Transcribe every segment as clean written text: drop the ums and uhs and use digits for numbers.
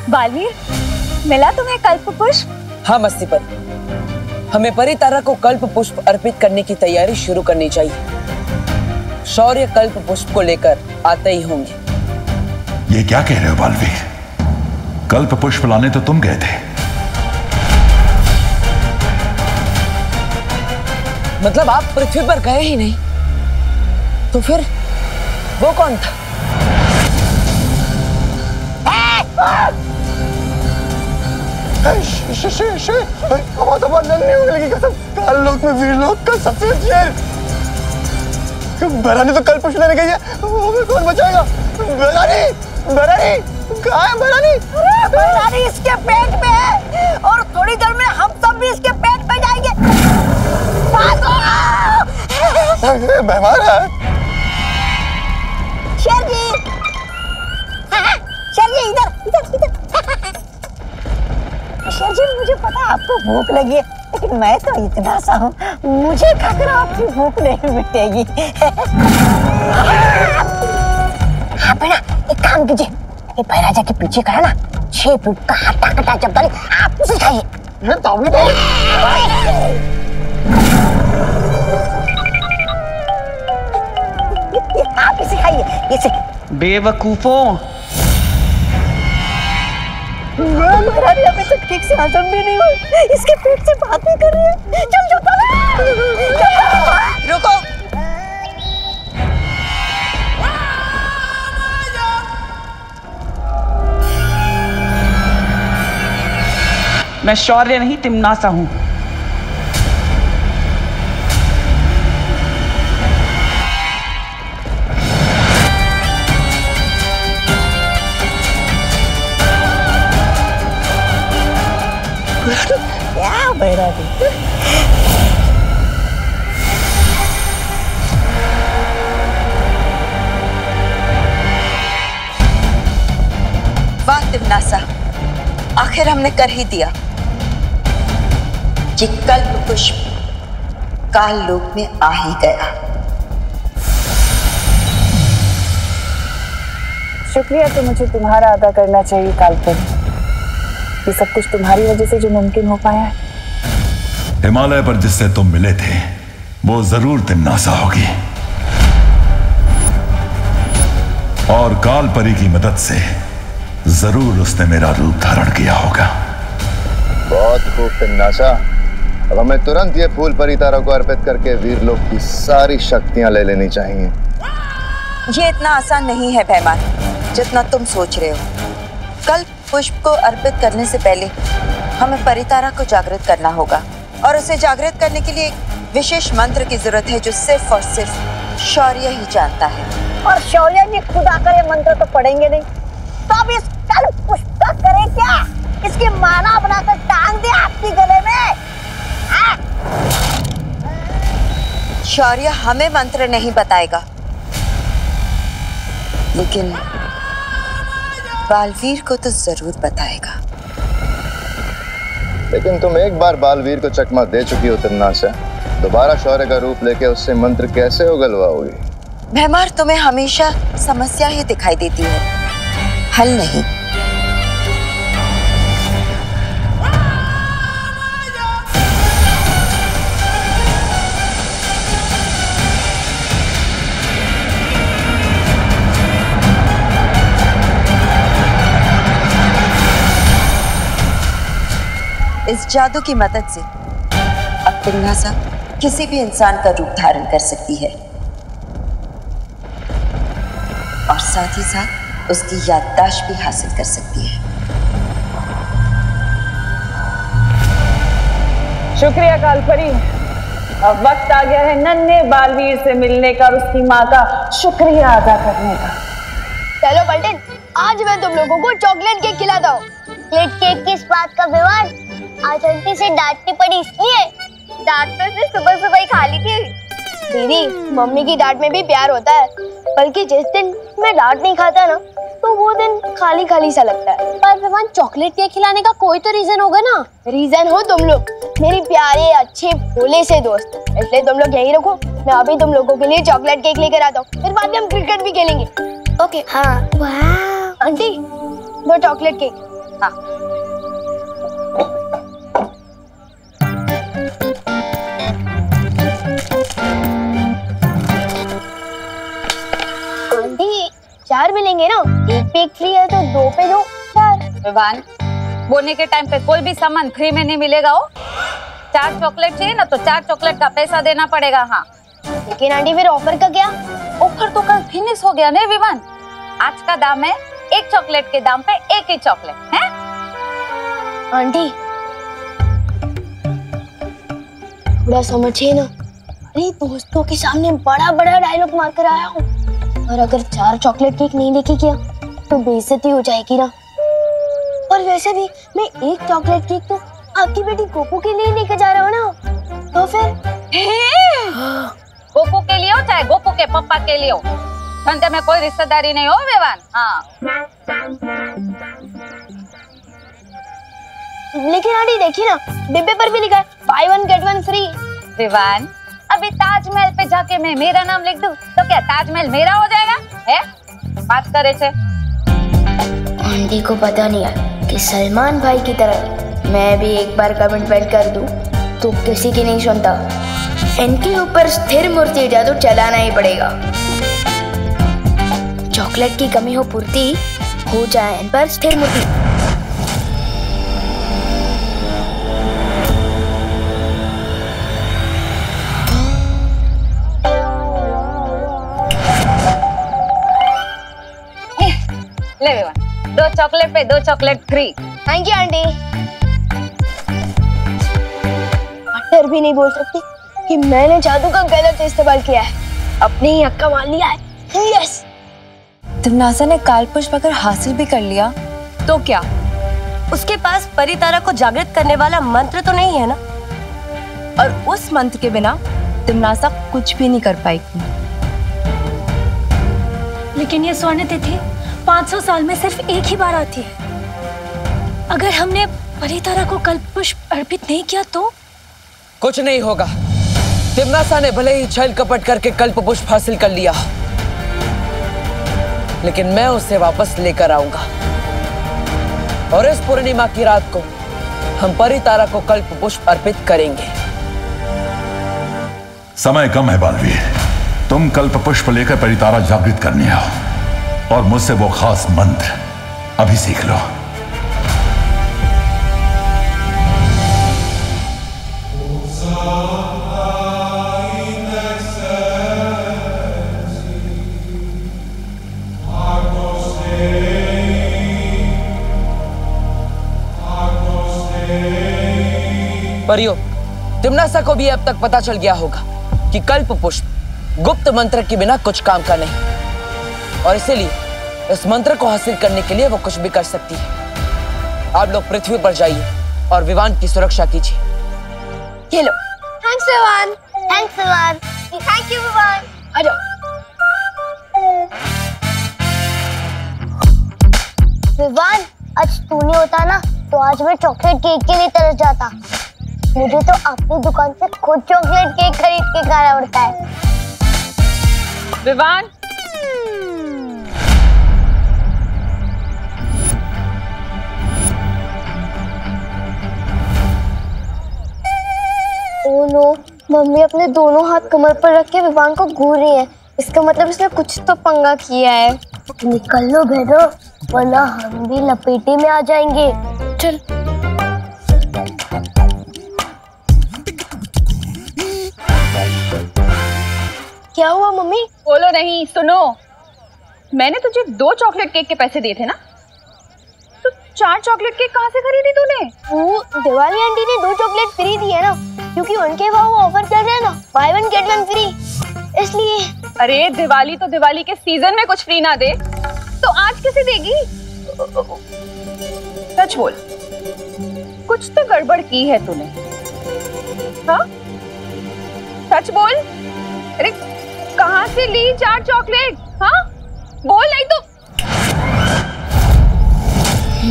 बालवीर, मिला तुम्हें कल्प पुष्प? हाँ मस्ती परी, हमें परी तारा को कल्प पुष्प अर्पित करने की तैयारी शुरू करनी चाहिए। शौर्य कल्प पुष्प को लेकर आते ही होंगे। ये क्या कह रहे हो बालवीर? कल्प पुष्प लाने तो तुम गए थे। मतलब आप पृथ्वी पर गए ही नहीं, तो फिर वो कौन था? काल लोक में वीर लोक का सफेद शेर बरानी तो कल पुष्प लेने गई है, हमें कौन बचाएगा? बरानी, बरानी, कहाँ है बरानी? बरानी इसके पेट में है और थोड़ी देर में हम सब भी इसके पेट में जाएंगे। बीमार है शेर जी, शेर जी इधर इधर इधर। शेर जी मुझे पता है आपको भूख लगी है, लेकिन मैं तो इतना सा हूँ, मुझे खाकर आपकी भूख नहीं मिटेगी। आप ना एक काम कीजिए, ये बैराजा के पीछे खड़ा ना 6 फुट का हट्टा कट्टा चप्पल, आप उसे खाइए। आप इसे खाइए, इसे। बेवकूफों, महारानी अभी तक ठीक से हजम भी नहीं हुआ, इसके पेट से बात नहीं कर रही है। चल रुको, मैं शौर्य नहीं तिम्नासा हूं। क्या बैरागी? वाह तिम्नासा, आखिर हमने कर ही दिया। ये कल्प पुष्प काल लोक में आ ही गया। शुक्रिया तो मुझे तुम्हारा अदा करना चाहिए कालपरी। ये सब कुछ तुम्हारी वजह से जो मुमकिन हो पाया है। हिमालय पर जिससे तुम मिले थे वो जरूर तिम्नासा होगी, और काल परी की मदद से जरूर उसने मेरा रूप धारण किया होगा। बहुत खूब तिम्नासा, अब हमें तुरंत ये फूल परी तारा को अर्पित करके वीर लोक की सारी शक्तियां ले लेनी चाहिए। ये इतना आसान नहीं है भैमान, जितना तुम सोच रहे हो। कल्प पुष्प को अर्पित करने से पहले हमें परितारा को जागृत करना होगा, और उसे जागृत करने के लिए एक विशेष मंत्र की जरूरत है जो सिर्फ और सिर्फ शौर्य ही जानता है। और शौर्य जी खुद आकर ये मंत्र तो पढ़ेंगे नहीं, तो अब इस कल्प पुष्प का करें क्या? इसकी माला बनाकर टांग दे आपके गले में। शौर्य हमें मंत्र नहीं बताएगा, लेकिन बालवीर को तो जरूर बताएगा। लेकिन तुम एक बार बालवीर को चकमा दे चुकी हो तिम्नासा, दोबारा शौर्य का रूप लेके उससे मंत्र कैसे उगलवाओगी? भैमार, तुम्हें हमेशा समस्या ही दिखाई देती है, हल नहीं। इस जादू की मदद से अब तिम्नासा किसी भी इंसान का रूप धारण कर सकती है, और साथ ही साथ उसकी याददाश्त भी हासिल कर सकती है। शुक्रिया कालपरी, अब वक्त आ गया है नन्हे बालवीर से मिलने का और उसकी माँ का शुक्रिया अदा करने का। चलो पलटन, आज मैं तुम लोगों को चॉकलेट केक खिलाता हूँ। चॉकलेट केक किस बात का विवाद? आज आंटी से डांटनी पड़ी इसलिए? डांट तो इसने सुबह सुबह ही खा ली थी। दीदी, मम्मी की डांट में भी प्यार होता है, बल्कि जिस दिन मैं डांट नहीं खाता ना, तो वो दिन खाली खाली सा लगता है। पर विवान, चॉकलेट केक खिलाने का कोई तो रीजन होगा ना? रीजन हो तुम लोग, मेरी प्यारे अच्छे भोले से दोस्त, इसलिए तुम लोग यही रखो, मैं अभी तुम लोगों के लिए चॉकलेट केक लेकर आता हूँ, फिर बाद में हम क्रिकेट भी खेलेंगे। ओके? हाँ। वाह आंटी, दो चॉकलेट केक। हाँ। आंटी 4 मिलेंगे ना, एक पे एक फ्री है तो 2 पे 2 4। विवान, बोने के टाइम पे कोई भी सामान फ्री में नहीं मिलेगा। हो 4 चॉकलेट चाहिए ना तो 4 चॉकलेट का पैसा देना पड़ेगा। हाँ, लेकिन आंटी फिर ऑफर का क्या? ऑफर तो कल फिनिश हो गया नहीं विवान। आज का दाम है एक चॉकलेट के दाम पे एक ही चॉकलेट है। आंटी थोड़ा समझिए ना, अरे दोस्तों के सामने बड़ा बड़ा डायलॉग मार कर आया हूँ, और अगर 4 चॉकलेट केक नहीं लेके गया तो बेइज्जती हो जाएगी ना। और वैसे भी मैं एक चॉकलेट केक तो आपकी बेटी गोपू के लिए लेके जा रहा हूँ ना, तो फिर गोपू के लिए हो चाहे गोपू के पापा के लिए हो, धंधे में कोई रिश्तेदारी नहीं हो विवान। हाँ, लेकिन आंटी देखिए ना, डिब्बे पर भी लिखा है buy 1 get 1 फ्री। विवान, अभी ताजमहल पे जाके मैं मेरा नाम लिख दूं तो क्या ताजमहल मेरा हो जाएगा? है बात करे थे। आंटी को पता नहीं है कि सलमान भाई की तरह मैं भी एक बार कमिटमेंट कर दूं तो किसी की नहीं सुनता। इनके ऊपर स्थिर मूर्ति जादू चलाना ही पड़ेगा। चॉकलेट की कमी हो पूर्ति, हो जाए इन पर स्थिर मूर्ति। ले विवान, 2 चॉकलेट पे 2 chocolate free. Thank you aunty. डर भी नहीं बोल सकती कि मैंने जादू का गलत इस्तेमाल किया है, अपनी ही हक्का मान लिया है। यस। तिमनासा ने कालपुष्प अगर हासिल भी कर लिया तो क्या? उसके पास परितारा को जागृत करने वाला मंत्र तो नहीं है ना, और उस मंत्र के बिना तिमनासा कुछ भी नहीं कर पाएगी। लेकिन ये स्वर्ण तिथि 500 साल में सिर्फ एक ही बार आती है। अगर हमने परितारा को कल्पपुष्प अर्पित नहीं किया तो कुछ नहीं होगा। तिमनासा ने भले ही छल कपट करके कल्प पुष्प हासिल कर लिया, लेकिन मैं उसे वापस लेकर आऊंगा, और इस पूर्णिमा की रात को हम परितारा को कल्प पुष्प अर्पित करेंगे। समय कम है बालवीर, तुम कल्प पुष्प लेकर परितारा जागृत करने आओ, और मुझसे वो खास मंत्र अभी सीख लो। परियो, तिमनासा को भी अब तक पता चल गया होगा कि कल्प पुष्प गुप्त मंत्र के बिना कुछ काम का नहीं, और इसीलिए इस मंत्र को हासिल करने के लिए वो कुछ भी कर सकती है। आप लोग पृथ्वी पर जाइए और विवान की सुरक्षा कीजिए। ये लो। Thanks Vivaan. Thanks Vivaan. Thank you Vivaan. आ जाओ। विवान, आज तू नहीं होता ना तो आज मैं चॉकलेट केक के लिए तरस जाता। मुझे तो अपनी दुकान से खुद चॉकलेट केक खरीद के खाना पड़ता है। विवान, ओह नो, मम्मी अपने दोनों हाथ कमर पर रख के विवान को घूर रही है। इसका मतलब इसने कुछ तो पंगा किया है। निकल लो भेदो, वरना हम भी लपेटे में आ जाएंगे। चल। क्या हुआ मम्मी? बोलो नहीं, सुनो। मैंने तुझे 2 चॉकलेट केक के पैसे दिए थे ना, तो 4 चॉकलेट केक कहाँ से खरीदी तूने? वो दिवाली आंटी ने 2 चॉकलेट फ्री दिए ना, क्योंकि उनके वहाँ वो ऑफर चल रहा है ना, buy 1 get 1 फ्री, इसलिए। अरे दिवाली तो दिवाली के सीजन में कुछ फ्री ना दे तो आज किसे देगी? सच बोल, कुछ तो गड़बड़ की है तूने। हाँ, सच बोल। अरे कहाँ से ली 4 चॉकलेट? हाँ बोल, नहीं तो।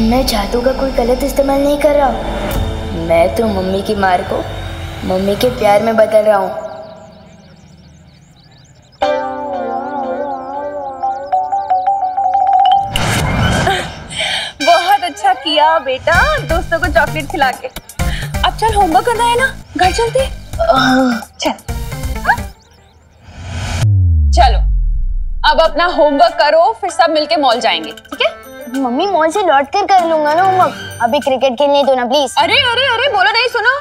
मैं जादू का कोई गलत इस्तेमाल नहीं कर रहा हूँ। मैं तो मम्मी की मार को मम्मी के प्यार में बदल रहा हूँ। बहुत अच्छा किया वाह बेटा, दोस्तों को चॉकलेट खिला के। अब चल, होमवर्क करना है ना, घर चलते। चल चलो, अब अपना होमवर्क करो, फिर सब मिलके मॉल जाएंगे, ठीक है? मम्मी मॉल से लौट कर लूंगा ना होमवर्क, अभी क्रिकेट खेलने दो ना प्लीज। अरे अरे अरे, बोलो नहीं, सुनो,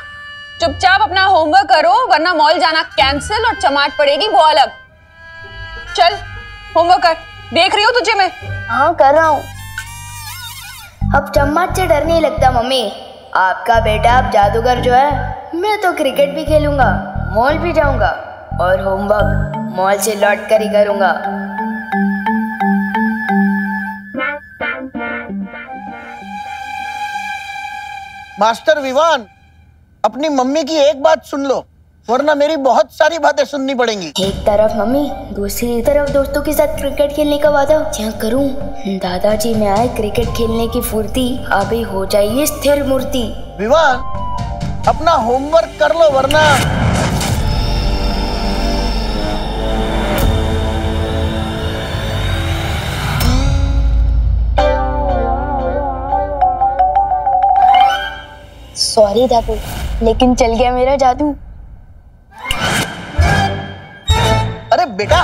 चुपचाप अपना होमवर्क करो, वरना मॉल जाना कैंसिल और चमाट पड़ेगी वो अलग। चल होमवर्क कर, देख रही हो तुझे मैं। हाँ कर रहा हूँ। अब चम्मच से डर नहीं लगता मम्मी, आपका बेटा अब जादूगर जो है, मैं तो क्रिकेट भी खेलूंगा, मॉल भी जाऊंगा और होमवर्क मॉल से लौट कर ही करूंगा। मास्टर विवान, अपनी मम्मी की एक बात सुन लो, वरना मेरी बहुत सारी बातें सुननी पड़ेंगी। एक तरफ मम्मी, दूसरी तरफ दोस्तों के साथ क्रिकेट खेलने का वादा क्या करूं? दादाजी में आए क्रिकेट खेलने की फुर्ती, अभी हो जाइए स्थिर मूर्ति। विवान, अपना होमवर्क कर लो, वरना सॉरी दादू, लेकिन चल गया मेरा जादू। अरे बेटा,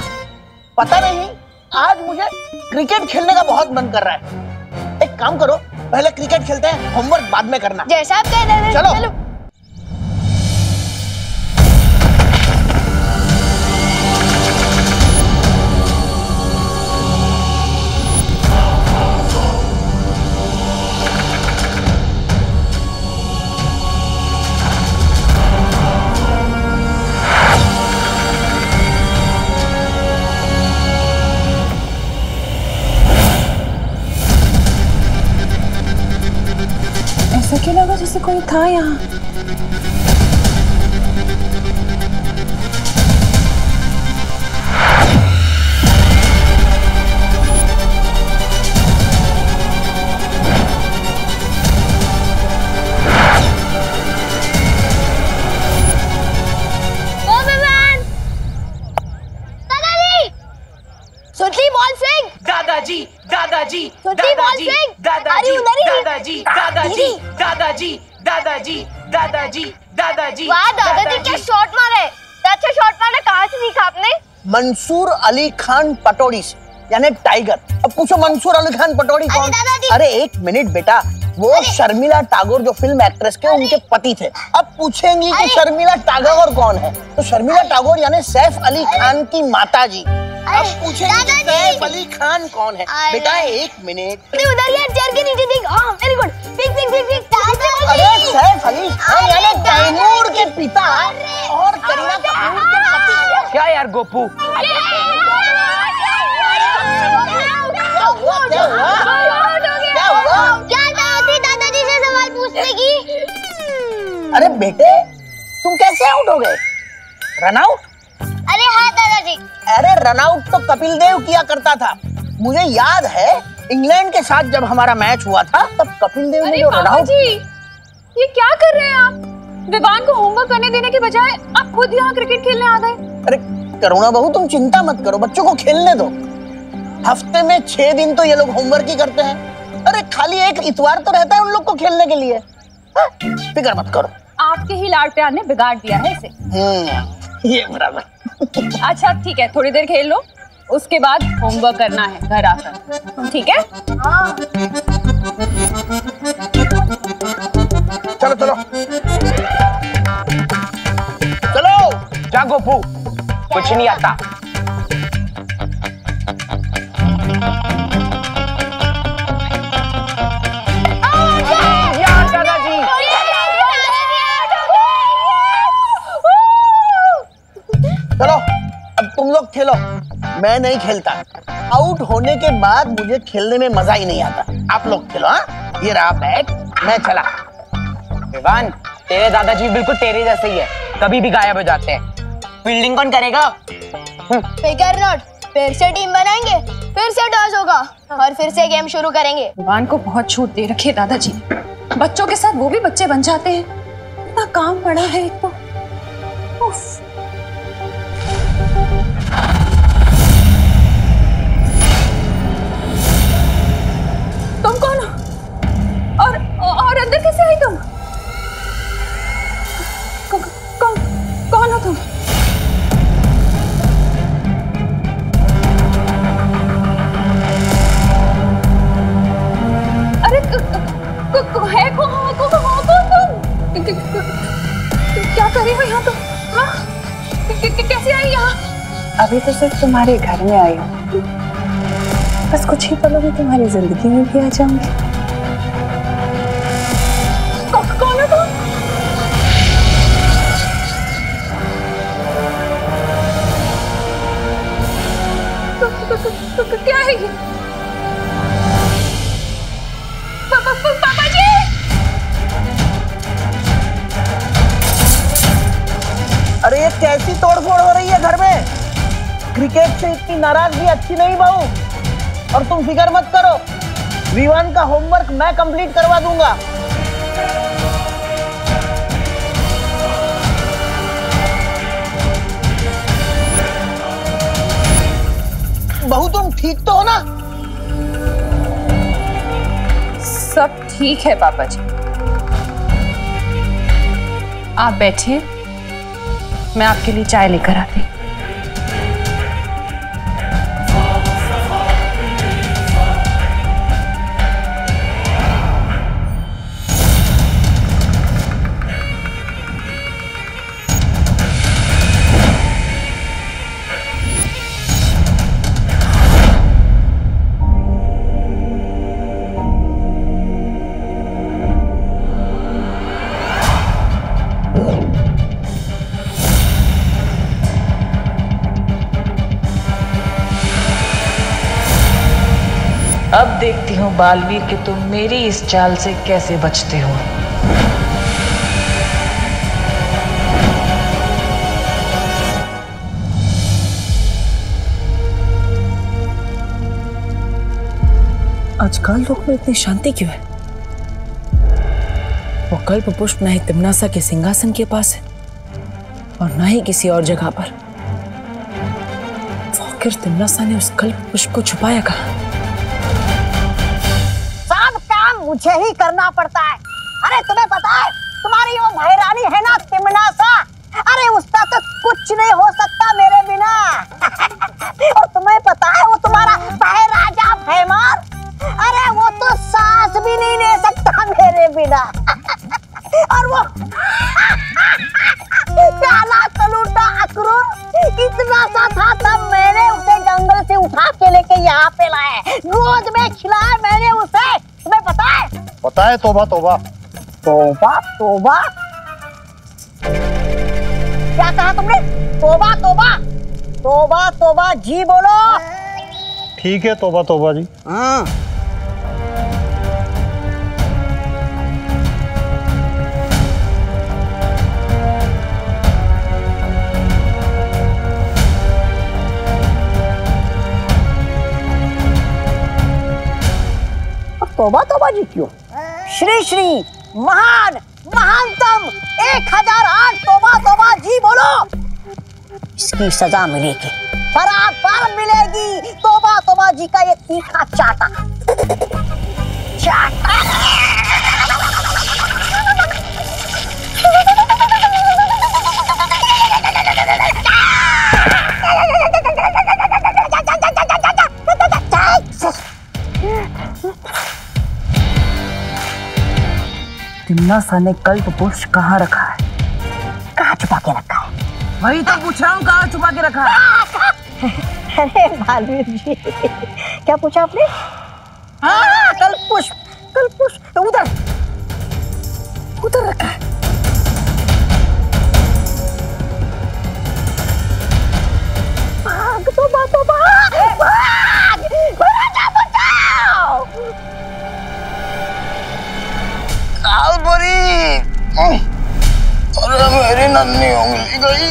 पता नहीं, आज मुझे क्रिकेट खेलने का बहुत मन कर रहा है। एक काम करो, पहले क्रिकेट खेलते हैं, होमवर्क बाद में करना। जैसा आप कह रहे हैं। चलो। क्या लगा जैसे कोई था यहाँ। दादाजी दादाजी दादाजी दादाजी दादाजी दादाजी दादाजी दादाजी दादाजी दादाजी। वाह दादाजी क्या शॉट मारे, अच्छा शॉट मारना कहाँ से सीखा आपने? मंसूर अली खान पटौड़ी से, यानी टाइगर। अब पूछो मंसूर अली खान पटौड़ी कौन? अरे एक मिनट बेटा, वो शर्मिला टैगोर जो फिल्म एक्ट्रेस के उनके पति थे। अब पूछेंगी कि शर्मिला टैगोर कौन है, तो शर्मिला टैगोर यानी सैफ अली खान की माता जी। अब पूछेंगे सैफ अली खान कौन है? बेटा एक मिनट, उधर यार चेयर के नीचे देख। हाँ very good, pick pick pick pick. अरे सैफ अली खान यानी तैमूर के पिता और करीना कपूर के पति। क्या यार गोपू, दादाजी से सवाल पूछने की। अरे बेटे, तुम कैसे आउट हो गए? Run out? अरे हाँ दादाजी। अरे रन आउट तो कपिल देव किया करता था। मुझे याद है इंग्लैंड के साथ जब हमारा मैच हुआ था, तब कपिल देव ने जो रन आउट। ये क्या कर रहे हैं आप? विवान को होमवर्क करने देने के बजाय आप खुद यहाँ क्रिकेट खेलने आ गए। अरे करुणा बहू, तुम चिंता मत करो, बच्चों को खेलने दो। हफ्ते में 6 दिन तो ये लोग होमवर्क ही करते हैं। अरे खाली एक इतवार तो रहता है उन लोग को खेलने के लिए। फिक्र मत करो। आपके ही लाड प्यार ने बिगाड़ दिया है इसे। ये बराबर। अच्छा ठीक है, थोड़ी देर खेल लो, उसके बाद होमवर्क करना है घर आकर, ठीक है? हाँ। चलो चलो चलो। जा गोपू, कुछ नहीं आता। चलो अब तुम लोग खेलो, मैं नहीं खेलता। आउट होने के बाद मुझे खेलने में मजा ही नहीं आता। आप लोग खेलो। हाँ, ये रहा बैट, मैं चला। विवान, तेरे दादाजी बिल्कुल तेरे जैसे ही है, कभी भी गायब हो जाते हैं। फील्डिंग कौन करेगा? फिकर नॉट, फिर से टीम बनाएंगे, फिर से टॉस होगा और फिर से गेम शुरू करेंगे। विवान को बहुत छूट दे रखी है दादाजी, बच्चों के साथ वो भी बच्चे बन जाते हैं। इतना काम पड़ा है एक तो। तुम कौन हो? अभी तो सिर्फ तुम्हारे घर में आई हूँ, बस कुछ ही पलों में तुम्हारी जिंदगी में भी आ जाऊंगी। कौन है तुम? क्या है ये? पापा जी! अरे ये कैसी तोड़फोड़ हो रही है घर में? क्रिकेट से इतनी नाराजगी अच्छी नहीं बहू। और तुम फिक्र मत करो, विवान का होमवर्क मैं कंप्लीट करवा दूंगा। बहू तुम ठीक तो हो ना? सब ठीक है पापा जी, आप बैठिए, मैं आपके लिए चाय लेकर आती हूँ। अब देखती हूँ बालवीर कि तुम मेरी इस चाल से कैसे बचते हो। आजकल लोग में इतनी शांति क्यों है? वो कल्प पुष्प ना ही तिम्नासा के सिंहासन के पास है और ना ही किसी और जगह पर। आखिर तिम्नासा ने उस कल्प पुष्प को छुपाया कहाँ? सब काम मुझे ही करना पड़ता है। अरे तुम्हें पता है तुम्हारी वो महारानी है ना तिम्नासा, अरे उसका तो कुछ नहीं हो सकता मेरे बिना। और तुम्हें पता है वो तुम्हारा महाराजा भैमान, अरे वो तो सांस भी नहीं ले सकता मेरे बिना। और वो काला कलूटा अक्रूर इतना सा था, तब मैंने उसे जंगल से उठा के लेके यहाँ पे लाया, गोद में खिलाया मैंने उसे। तुम्हें पता है? पता है। तौबा तौबा तौबा तौबा क्या कहा तुमने? तौबा तौबा तौबा तौबा जी बोलो। ठीक है तौबा तौबा जी। तौबा तौबा जी क्यों? श्री श्री महान महानतम 1008 तौबा तौबा जी बोलो। इसकी सजा मिलेगी, बराबर मिलेगी। तौबा तौबा जी का ये तीखा चाटा चाटा। तिम्नासा ने कल्प पुष्प कहाँ रखा है? कहाँ छुपा के रखा है? वही तो पूछ रहा हूँ, कहाँ छुपा के रखा है? अरे बालवीर जी क्या पूछा आपने? हाँ कल्प पुष्प उधर उधर रखा है। भाग तो बातों भाग भाग बचाओ। कालबरी, अरे मेरी नन्ही उंगली गई।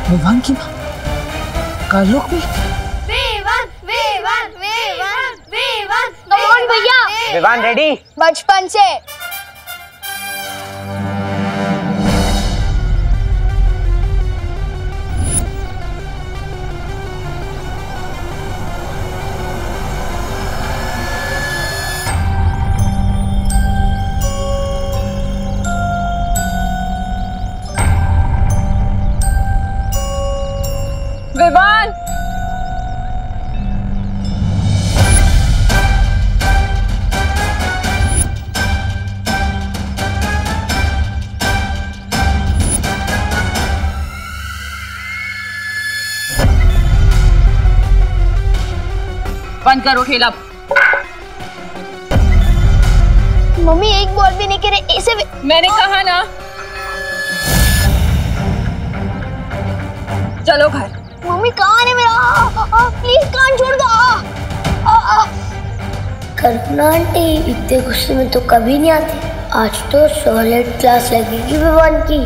विवान की माँ कालोक में? कौन भैया? विवान रेडी? बचपन से। विवान, बंद करो खेला। मम्मी एक बॉल भी नहीं करे ऐसे मैंने कहा ना, चलो घर। मम्मी कहाँ है मेरा? प्लीज कान छोड़ दो। कल्पना आंटी इतने गुस्से में तो कभी नहीं आती, आज तो सॉलिड क्लास लगेगी भगवान की।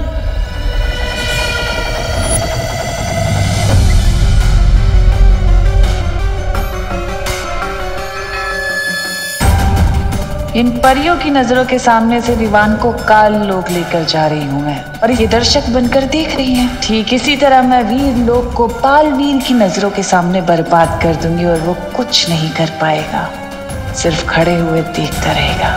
इन परियों की नजरों के सामने से विवान को काल लोक लेकर जा रही हूँ मैं, और ये दर्शक बनकर देख रही हैं। ठीक इसी तरह मैं वीर लोक को पालवीर की नजरों के सामने बर्बाद कर दूंगी और वो कुछ नहीं कर पाएगा, सिर्फ खड़े हुए देखता रहेगा।